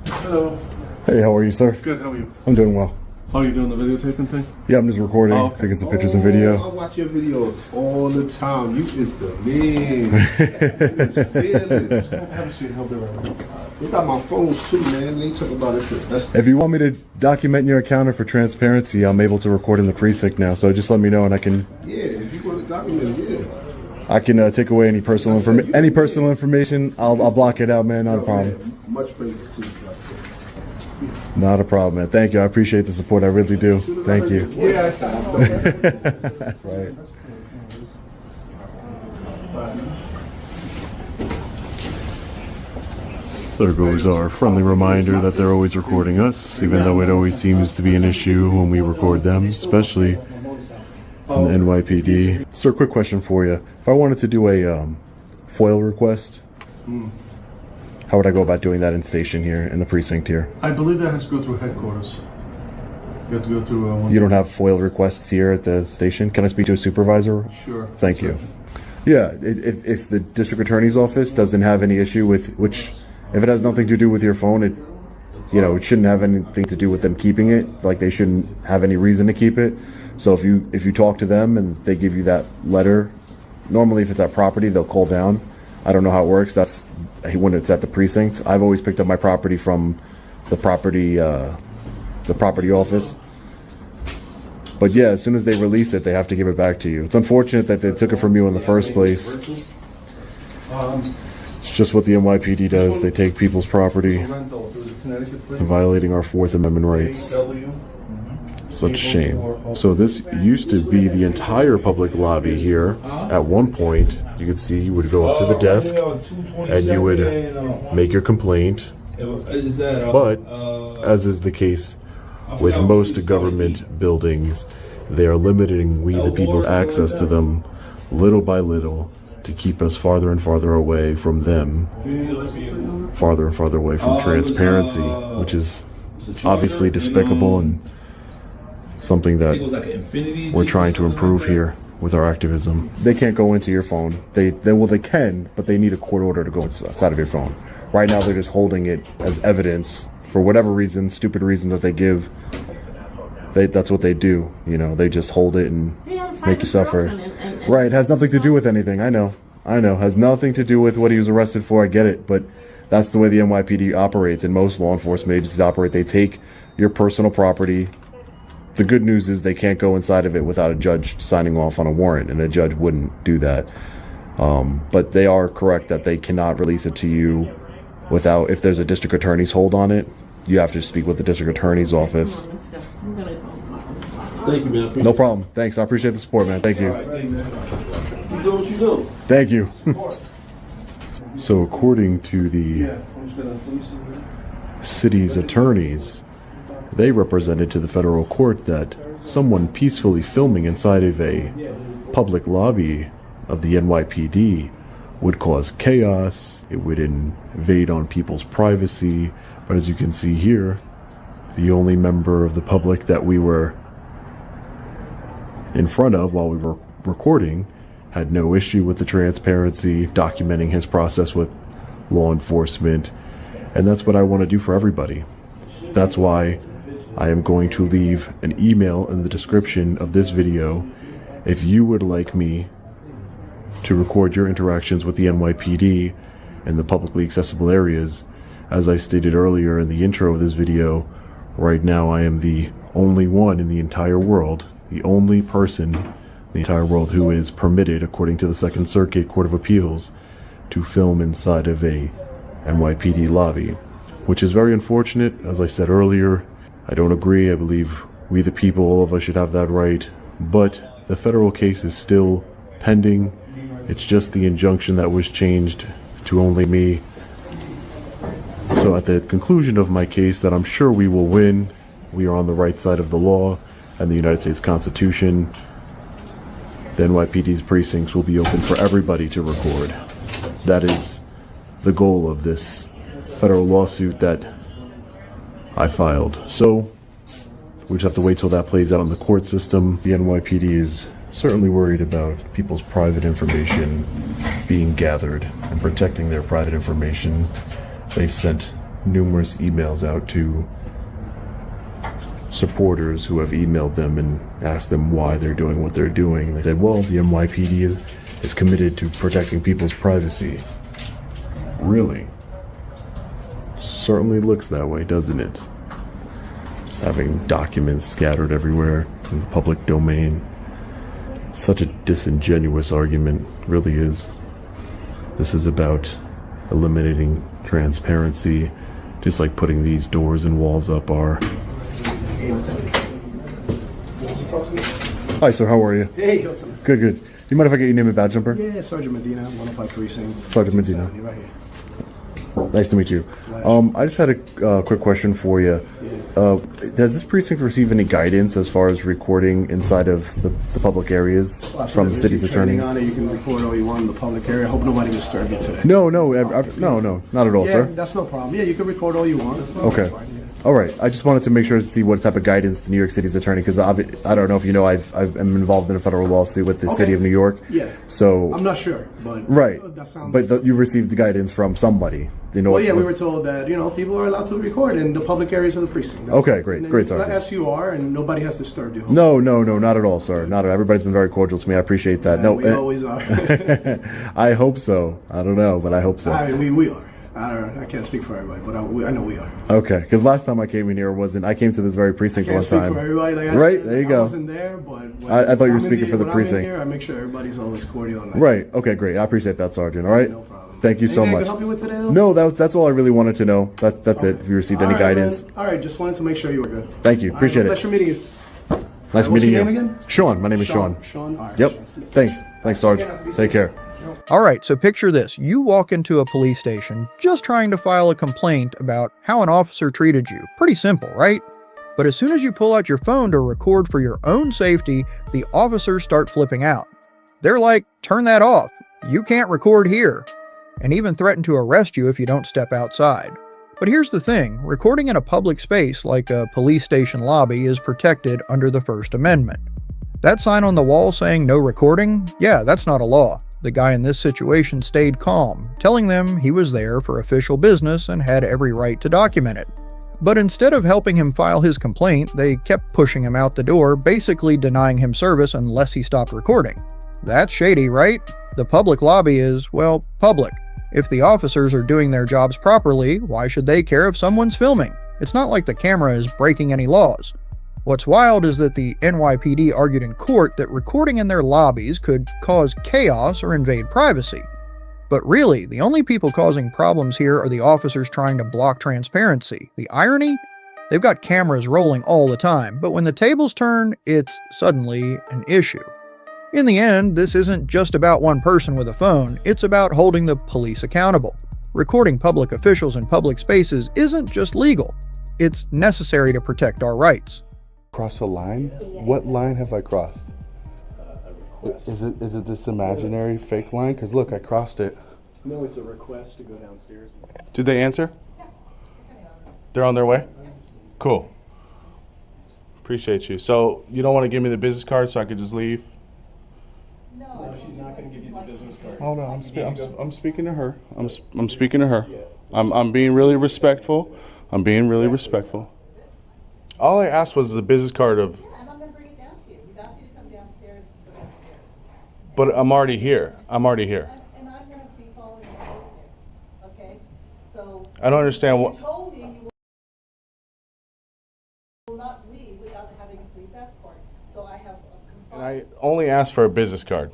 Hello. Hey, how are you, sir? Good, how are you? I'm doing well. How are you doing the videotaping thing? Yeah, I'm just recording, taking some pictures and video. I watch your videos all the time. You is the man. Fearless. I haven't seen how they're right. They got my phones too, man. They talk about it too. If you want me to document your encounter for transparency, I'm able to record in the precinct now. So just let me know, and I can. Yeah, if you want to document it, yeah. I can take away any personal information. I'll block it out, man. Not a problem. Much faith too. Not a problem, man. Thank you. I appreciate the support. I really do. Thank you. Yeah, That's right. There goes our friendly reminder that they're always recording us, even though it always seems to be an issue when we record them, especially on the NYPD. So a quick question for you. If I wanted to do a FOIL request, how would I go about doing that in station here, in the precinct here? I believe that has to go through headquarters. You have to go through You don't have FOIL requests here at the station? Can I speak to a supervisor? Sure. Thank you. Yeah, if the district attorney's office doesn't have any issue with, which, if it has nothing to do with your phone, it shouldn't have anything to do with them keeping it. Like, they shouldn't have any reason to keep it. So if you talk to them and they give you that letter, normally if it's at property, they'll call down. I don't know how it works. That's when it's at the precinct. I've always picked up my property from the property office. But yeah, as soon as they release it, they have to give it back to you. It's unfortunate that they took it from you in the first place. It's just what the NYPD does. They take people's property, violating our Fourth Amendment rights. Such a shame. So this used to be the entire public lobby here. At one point, you could see you would go up to the desk and you would make your complaint. But, as is the case with most government buildings, they are limiting we the people's access to them little by little to keep us farther and farther away from them, farther and farther away from transparency, which is obviously despicable and something that we're trying to improve here with our activism. They can't go into your phone. They can, but they need a court order to go inside of your phone. Right now, they're just holding it as evidence for whatever reason, stupid reason that they give. That's what they do. They just hold it and make you suffer. Right, it has nothing to do with anything. I know. Has nothing to do with what he was arrested for. I get it, but that's the way the NYPD operates, and most law enforcement agencies operate. They take your personal property. The good news is they can't go inside of it without a judge signing off on a warrant, and a judge wouldn't do that. But they are correct that they cannot release it to you without, if there's a district attorney's hold on it, you have to speak with the district attorney's office. Thank you, man. No problem. Thanks. I appreciate the support, man. Thank you. You do what you do. Thank you. So according to the city's attorneys, they represented to the federal court that someone peacefully filming inside of a public lobby of the NYPD would cause chaos. It would invade on people's privacy. But as you can see here, the only member of the public that we were in front of while we were recording had no issue with the transparency, documenting his process with law enforcement. And that's what I want to do for everybody. That's why I am going to leave an email in the description of this video if you would like me to record your interactions with the NYPD in the publicly accessible areas. As I stated earlier in the intro of this video, Right now, I am the only one in the entire world, the only person in the entire world who is permitted, according to the Second Circuit Court of Appeals, to film inside of a NYPD lobby, which is very unfortunate. As I said earlier, I don't agree. I believe we the people, all of us, should have that right. But the federal case is still pending. It's just the injunction that was changed to only me. So at the conclusion of my case, that I'm sure we will win, we are on the right side of the law and the United States Constitution, the NYPD's precincts will be open for everybody to record. That is the goal of this federal lawsuit that I filed. So we just have to wait till that plays out in the court system. The NYPD is certainly worried about people's private information being gathered and protecting their private information. They've sent numerous emails out to supporters who have emailed them and asked them why they're doing what they're doing. They said, well, the NYPD is committed to protecting people's privacy. Really? Certainly looks that way, doesn't it? Just having documents scattered everywhere in the public domain. Such a disingenuous argument, really is. This is about eliminating transparency, just like putting these doors and walls up are. Hey, what's up? Hi, sir, how are you? Hey, what's up? Good, good. Do you mind if I get your name and badge number? Yeah, Sergeant Medina, 105 Precinct. Sergeant Medina. Right here. Nice to meet you. I just had a quick question for you. Does this precinct receive any guidance as far as recording inside of the public areas from the city's attorney? On it, you can record all you want in the public area. I hope nobody disturbed you today. No, not at all, yeah, sir. That's no problem. Yeah, you can record all you want. Okay. All right. I just wanted to make sure to see what type of guidance the New York City's attorney, because I don't know if you know, I'm involved in a federal lawsuit with the city of New York. Yeah. So I'm not sure, but right. That sounds. But you received the guidance from somebody. You know. Well, yeah, we were told that people are allowed to record in the public areas of the precinct. Okay, great, Sergeant. As you are, and nobody has disturbed you. No, not at all, sir. Not at all. Everybody's been very cordial to me. I appreciate that. No, we always are. I hope so. I don't know, but I hope so. I mean, we are. I can't speak for everybody, but I know we are. Okay, because last time I came in here I came to this very precinct one time. For everybody. Like right, there you go. I wasn't there, but I thought you were speaking for the precinct. Here, I make sure everybody's always cordial. Right. Okay, great. I appreciate that, Sergeant. All right. No problem. Thank you so much. I can help you with today, though? No, that's all I really wanted to know. That's it. If you received any guidance. Man. All right, just wanted to make sure you were good. Thank you. Appreciate it. Pleasure meeting you. Nice meeting you. What's your name again? Sean. My name is Sean. Sean. All right, yep. Sean. Thanks, Sarge. Take care. All right, so picture this. You walk into a police station just trying to file a complaint about how an officer treated you. Pretty simple, right? But as soon as you pull out your phone to record for your own safety, the officers start flipping out. They're like, turn that off. You can't record here. And even threaten to arrest you if you don't step outside. But here's the thing, recording in a public space like a police station lobby is protected under the First Amendment. That sign on the wall saying no recording, yeah, that's not a law. The guy in this situation stayed calm, telling them he was there for official business and had every right to document it. But instead of helping him file his complaint, they kept pushing him out the door, basically denying him service unless he stopped recording. That's shady, right? The public lobby is, well, public. If the officers are doing their jobs properly, why should they care if someone's filming? It's not like the camera is breaking any laws. What's wild is that the NYPD argued in court that recording in their lobbies could cause chaos or invade privacy. But really, the only people causing problems here are the officers trying to block transparency. The irony? They've got cameras rolling all the time, but when the tables turn, it's suddenly an issue. In the end, this isn't just about one person with a phone, it's about holding the police accountable. Recording public officials in public spaces isn't just legal, it's necessary to protect our rights. Cross a line? What line have I crossed? Is it this imaginary fake line? Because look, I crossed it. No, it's a request to go downstairs. Did they answer? They're on their way? Cool. Appreciate you. So you don't want to give me the business card so I could just leave? No, she's not going to give you the business card. Oh no, I'm speaking to her. I'm speaking to her. I'm being really respectful. All I asked was the business card of. Yeah, and I'm going to bring it down to you. We've asked you to come downstairs to go downstairs. But I'm already here. And I'm going to be following up with you. Okay? So. I don't understand what. not leave without having a police escort. So I have And I only asked for a business card.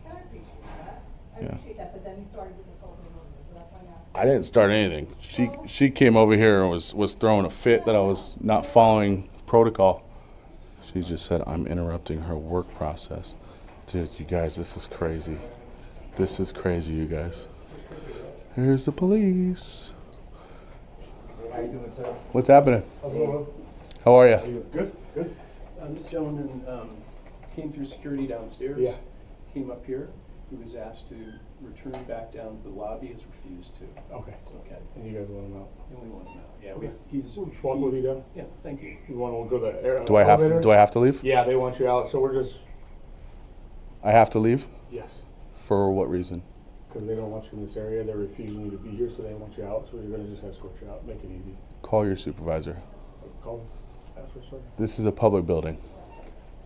I appreciate that. I appreciate that, but then you started with this whole thing over, so that's why I'm asking. I didn't start anything. She came over here and was throwing a fit that I was not following protocol. She just said I'm interrupting her work process. Dude, you guys, this is crazy. This is crazy, you guys. Here's the police. How you doing, sir? What's happening? How are you? Good, good. This gentleman came through security downstairs. Yeah. Came up here. He was asked to return back down to the lobby. Has refused to. Okay. Okay. And you guys want him out? And we want him out. Yeah. Okay. He's. Want to move you down? Yeah. Thank you. You want to go to the Do I elevator? have to leave? Yeah, they want you out, so we're just... I have to leave? Yes. For what reason? Because they don't want you in this area. They're refusing you to be here, so they want you out. So you're going to just escort you out. Make it easy. Call your supervisor. Call them. Ask for certain. This is a public building.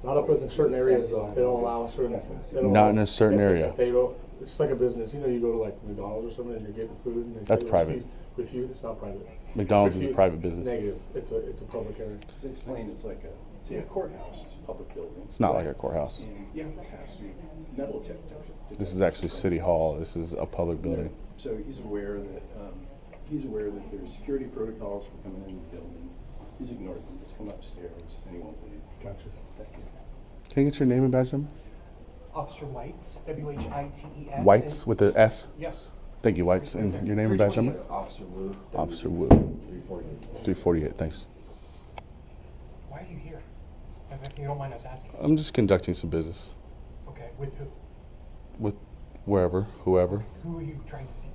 Not up in certain areas, though. They don't allow certain... they don't Not allow- in a certain area. They don't... It's like a business. You know, you go to like McDonald's or something and you're getting food and they That's say private. Refuse. It's not private. McDonald's is a Refuse. private business. Negative. It's a public area. As explained, it's like a courthouse. It's a public building. It's not like a courthouse. And you have to pass through metal detectors. This is actually City Hall. This is a public building. So he's aware that there's security protocols for coming in the building. He's ignored them. Just come upstairs and he won't leave. Gotcha. Thank you. Can I get your name and badge number? Officer Whites, W-H-I-T-E-S. Whites with the S? Yes. Thank you, Whites. And your name and badge number? Officer Wu. Officer Wu. 348. 348, thanks. Why are you here? If you don't mind us asking. I'm just conducting some business. Okay, with who? With wherever, whoever. Who are you trying to see?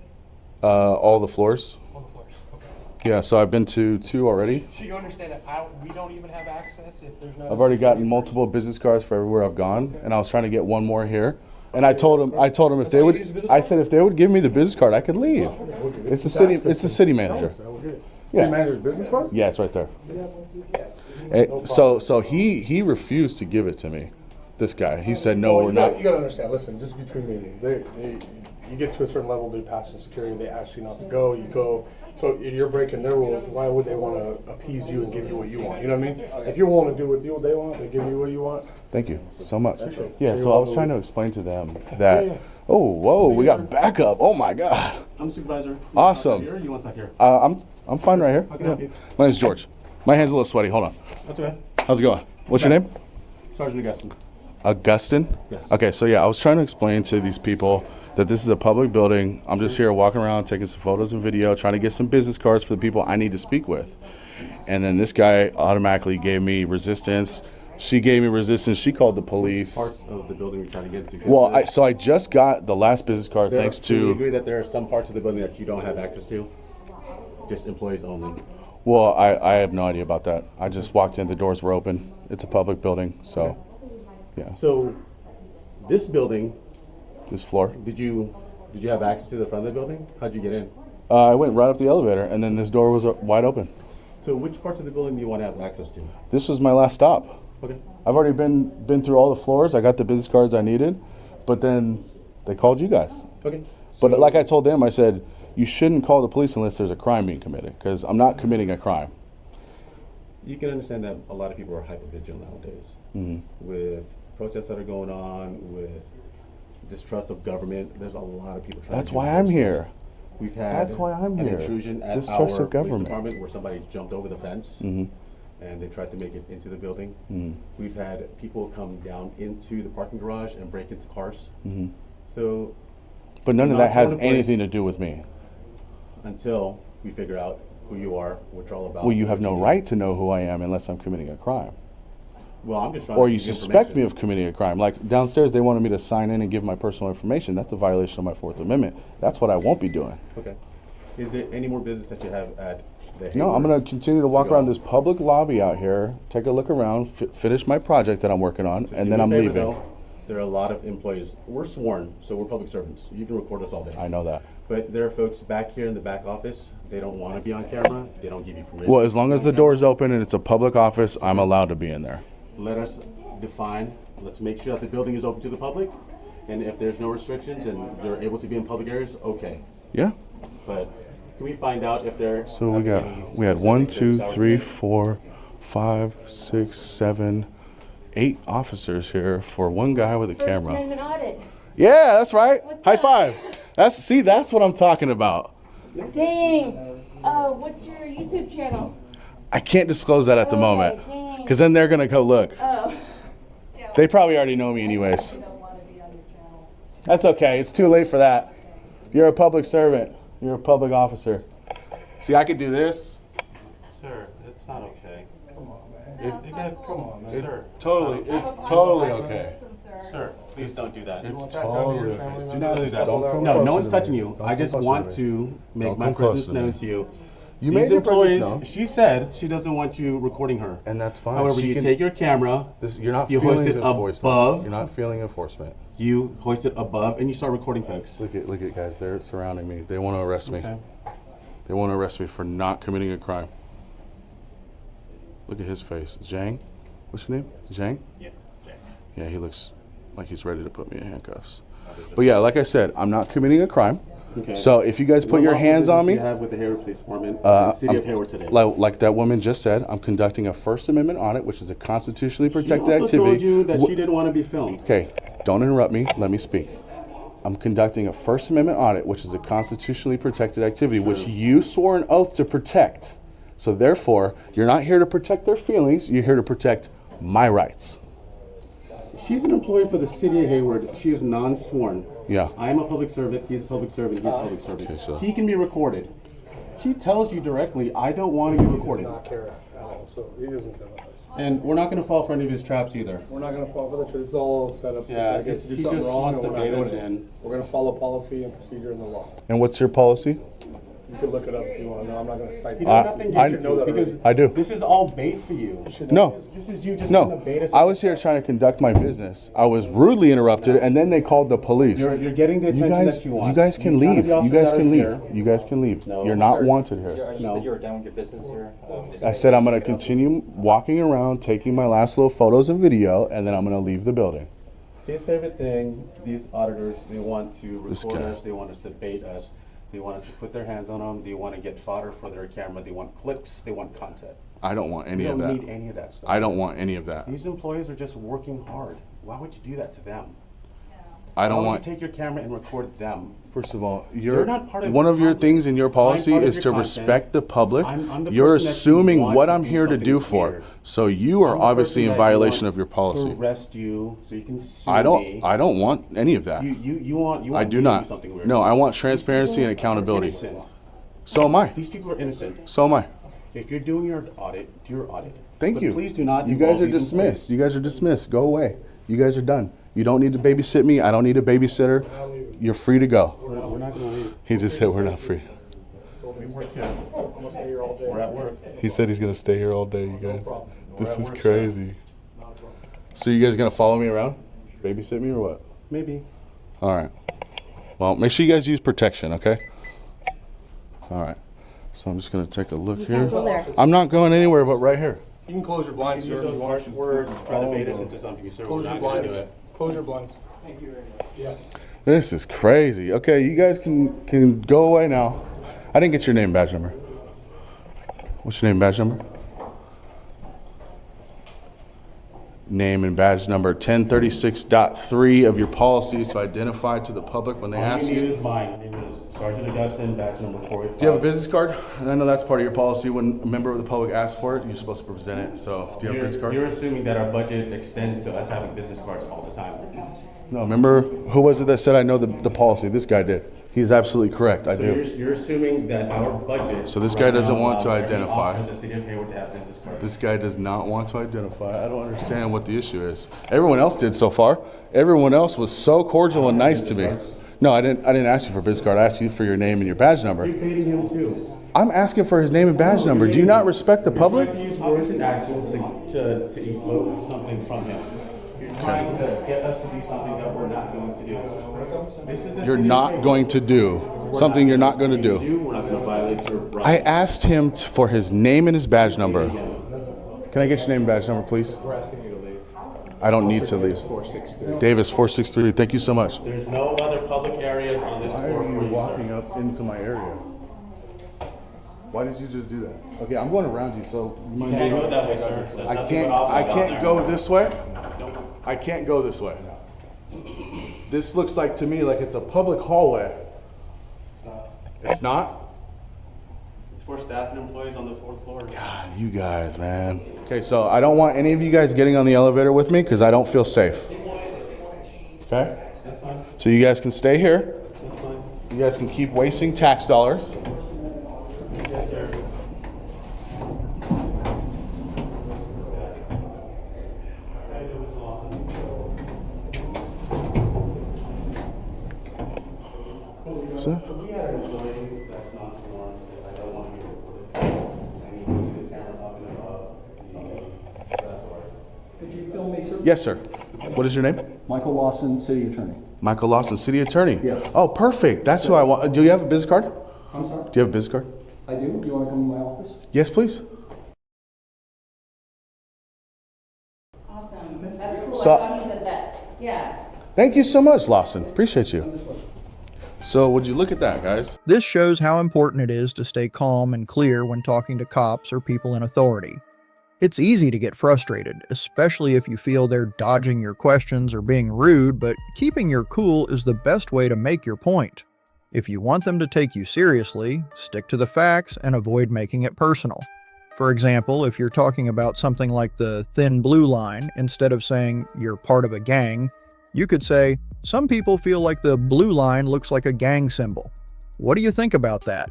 All the floors. All the floors, okay. Yeah, so I've been to 2 already. So you understand that we don't even have access if there's no... I've already gotten multiple business cards for everywhere I've gone, and I was trying to get one more here. And I told them if they would, I said if they would give me the business card, I could leave. It's the city manager. Yeah. City manager's business card? Yeah, it's right there. So he refused to give it to me. This guy, he said no, we're not. You gotta understand. Listen, just between me and you, you get to a certain level, they pass the security, they ask you not to go, you go. So if you're breaking their rules, why would they want to appease you and give you what you want? You know what I mean? If you're willing to do what they want, they give you what you want. Thank you so much. Appreciate it. Yeah, so I was trying to explain to them that, oh, whoa, we got backup. Oh my God. I'm supervisor. Awesome. Here, or you want to talk here? I'm fine right here. How can I help you? My name's George. My hand's a little sweaty. Hold on. That's okay. How's it going? What's your name? Sergeant Augustine. Augustine? Yes. Okay, so yeah, I was trying to explain to these people that this is a public building. I'm just here walking around, taking some photos and video, trying to get some business cards for the people I need to speak with. And then this guy automatically gave me resistance. She gave me resistance. She called the police. Which parts of the building you're trying to get to? Well, I just got the last business card thanks Do you to... agree that there are some parts of the building that you don't have access to? Just employees only? Well, I have no idea about that. I just walked in, the doors were open. It's a public building, so, yeah. So, this building... This floor? Did you have access to the front of the building? How'd you get in? I went right up the elevator, and then this door was wide open. So which parts of the building do you want to have access to? This was my last stop. Okay. I've already been through all the floors. I got the business cards I needed, but then they called you guys. Okay. But like I told them, I said, you shouldn't call the police unless there's a crime being committed, because I'm not committing a crime. You can understand that a lot of people are hypervigilant nowadays. Mm-hmm. With protests that are going on, with distrust of government, there's a lot of people trying That's to do why I'm this. here. We've had That's why I'm an here. intrusion at Distrust our of government. police department where somebody jumped over the fence Mhm. and they tried to make it into the building. Mhm. We've had people come down into the parking garage and break into cars. Mhm. So, But none of that has not place anything to do with me. until we figure out who you are, what you're all about. Well, you have what no do. right to know who I am unless I'm committing a crime. Well, I'm just trying Or to you give suspect me information. of committing a crime. Like downstairs, they wanted me to sign in and give my personal information. That's a violation of my Fourth Amendment. That's what I won't be doing. Okay. Is there any more business that you have at the No, I'm Hayward? going to continue to walk go. around this public lobby out here, take a look around, finish my project that I'm working on, and then I'm Do me a leaving. favor, though, there are a lot of employees. We're sworn, so we're public servants. You can record us all day. I know that. But there are folks back here in the back office. They don't want to be on camera. They don't give you permission. Well, as long to as be the on door is open and it's a public office, I'm allowed to be in there. camera. Let us define. Let's make sure that the building is open to the public. And if there's no restrictions and they're able to be in public areas, okay. Yeah. But can we find out if they're So we had 1, 2, 3, 4, 5, 6, 7, 8 officers here for one guy with a First camera. Amendment audit. Yeah, that's right. What's High up? five. That's what I'm talking about. Dang. What's your YouTube channel? I can't disclose that at the moment, dang. because then they're gonna go look. Oh. They probably already know me anyways. That's okay. It's too late for that. You're a public servant. You're a public officer. See, I could do this. Sir, it's not okay. Come on, man. Come on, man. Sir. It's totally okay. Sir, please don't do that. It's totally okay. Do not do that. Don't come No, close no one's to me. touching you. I Don't just come want close to me. to make Don't my come close presence to me. known to you. You These made your presence employees, known. she said she doesn't want you recording her. And that's fine. However, She you can- take your camera, You're not you feeling hoist it enforcement. above, You're not feeling enforcement. you hoist it above, and you start recording folks. Look at guys. They're surrounding me. They want to arrest me. Okay. They want to arrest me for not committing a crime. Look at his face. Zhang? What's your name? Zhang? Yeah. Yeah, he looks like he's ready to put me in handcuffs. But yeah, like I said, I'm not committing a crime. Okay. So if you guys put What your lawful hands on business me, do you have with the Hayward Police Department, the city of Hayward today? like that woman just said, I'm conducting a First Amendment audit, which is a constitutionally protected she also activity. told you that she didn't want to be filmed. Okay, don't interrupt me. Let me speak. I'm conducting a First Amendment audit, which is a constitutionally protected activity, which you swore an oath to protect. So therefore, you're not here to protect their feelings. You're here to protect my rights. She's an employee for the city of Hayward. She is non-sworn. Yeah. I am a public servant. He's a public servant. He's a public servant. Okay, so- He can be recorded. She tells you directly, I don't want to be recorded. Not care at all, so he doesn't care about us. And we're not going to fall for any of his traps either. We're not gonna fall for that, 'cause it's all set up to Yeah, try to get to do he something just wrong, wants and to we're not bait us doing it. in. We're gonna follow policy and procedure and the law. And what's your policy? You can look it up if you wanna know, I'm not gonna cite He you. does nothing I- to you because I do. this is all bait for you. No. This is you just trying to No, bait us. I was here trying to conduct my business. I was rudely interrupted, and then they called the police. You're getting the attention that you want. You guys can None of leave. the You guys officers can out leave. here. You guys can leave. No. You're not Sir, wanted here. You said you were done with your business here? I said I'm going to continue walking around, taking my last little photos and video, and then I'm going to leave the building. His favorite thing, these auditors, they want to This record guy. us, they want us to bait us, they want us to put their hands on them, they want to get fodder for their camera, they want clicks, they want content. I don't want any We of don't that. need any of that stuff. I don't want any of that. These employees are just working hard. Why would you do that to them? I don't Why would want. you take your camera and record them? First of all, You're not part of one your of your content. things in your policy I'm part of is your to content. respect the public. I'm the You're person that you assuming want what to I'm do here to something do for. weird. So you are I'm the obviously person in that you violation want of your policy. To arrest you so you can sue I me. don't want any of that. You want I do me to not. something weird. No, I want transparency and These people are accountability. innocent. So am I. These people are innocent. So am I. If you're doing your audit, do your audit. Thank But you. Please do not. You guys involve are these dismissed. employees. You guys are dismissed. Go away. You guys are done. You don't need to babysit me. I don't need a babysitter. You're free to go. We're not going to leave. He just said we're not free. We work here. We're at work. He said he's gonna stay here all day, you guys. This is crazy. So you guys gonna follow me around? Babysit me or what? Maybe. All right. Well, make sure you guys use protection, okay? All right. So I'm just gonna take a look here. go there. I'm not going anywhere but right here. You can close your blinds, sir, Use if those you want. harsh words to try to bait us into something, sir. Close We're your not gonna blinds. do it. Close your blinds. Thank you very much. Yeah. This is crazy. Okay, you guys can go away now. I didn't get your name and badge number. What's your name and badge number? Name and badge number 1036.3 of your policies to identify to the public when they ask All you need you. is mine. My name is Sergeant Augustine, badge number 485. Do you have a business card? And I know that's part of your policy. When a member of the public asks for it, you're supposed to present it. So do you have a business card? You're assuming that our budget extends to us having business cards all the time. No, remember, who was it that said I know the policy? This guy did. He's absolutely correct. I So do. you're assuming that our budget. So this guy doesn't right now want to allows every identify. officer in the city of Hayward to have business cards. This guy does not want to identify. I don't understand what the issue is. Everyone else did so far. Everyone else was so cordial and nice to me. No, I didn't ask you for a business card. I asked you for your name and your badge number. You're baiting him too. I'm asking for his name and badge number. Do you not respect the public? You're trying to use words and actions to evoke something from him. You're trying to get us to do something that we're not going to do. This is the You're city of not Hayward. going to do something you're not going to do. We're not going to violate your rights. I asked him for his name and his badge number. Can I get your name and badge number, please? We're asking you to leave. I don't need to leave. 463. Davis 463. Thank you so much. There's no other public areas on this floor for you, sir. up into my area? Why did you just do that? Okay, I'm going around you, so you You can't go that way, sir. There's I nothing can't. but officers I out can't there. go this way. Nope. I can't go this way. This looks like to me like it's a public hallway. It's not. It's not. It's for staff and employees on the 4th floor. God, you guys, man. Okay, so I don't want any of you guys getting on the elevator with me because I don't feel safe. Okay? That's fine. So you guys can stay here. That's fine. You guys can keep wasting tax dollars. Yes, sir. So, We had an employee that's not sworn, if I don't want to be reported, I need to move his camera up and above the door. Could you film me, sir? yes, sir. What is your name? Michael Lawson, City Attorney. Michael Lawson, City Attorney. Yes. Oh, perfect. That's who I want. Do you have a business card? I'm sorry? Do you have a business card? I do. Do you want to come to my office? Yes, please. Awesome. That's cool. So- I thought he said that. Yeah. Thank you so much, Lawson. Appreciate you. So, would you look at that, guys? This shows how important it is to stay calm and clear when talking to cops or people in authority. It's easy to get frustrated, especially if you feel they're dodging your questions or being rude, but keeping your cool is the best way to make your point. If you want them to take you seriously, stick to the facts and avoid making it personal. For example, if you're talking about something like the thin blue line, instead of saying you're part of a gang, you could say, some people feel like the blue line looks like a gang symbol. What do you think about that?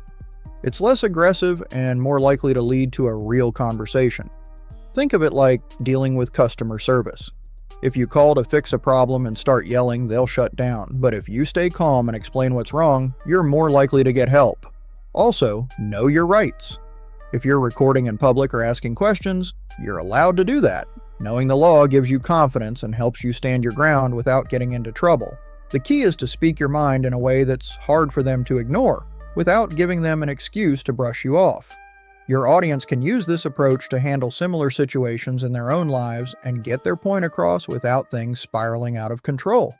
It's less aggressive and more likely to lead to a real conversation. Think of it like dealing with customer service. If you call to fix a problem and start yelling, they'll shut down. But if you stay calm and explain what's wrong, you're more likely to get help. Also, know your rights. If you're recording in public or asking questions, you're allowed to do that. Knowing the law gives you confidence and helps you stand your ground without getting into trouble. The key is to speak your mind in a way that's hard for them to ignore, without giving them an excuse to brush you off. Your audience can use this approach to handle similar situations in their own lives and get their point across without things spiraling out of control.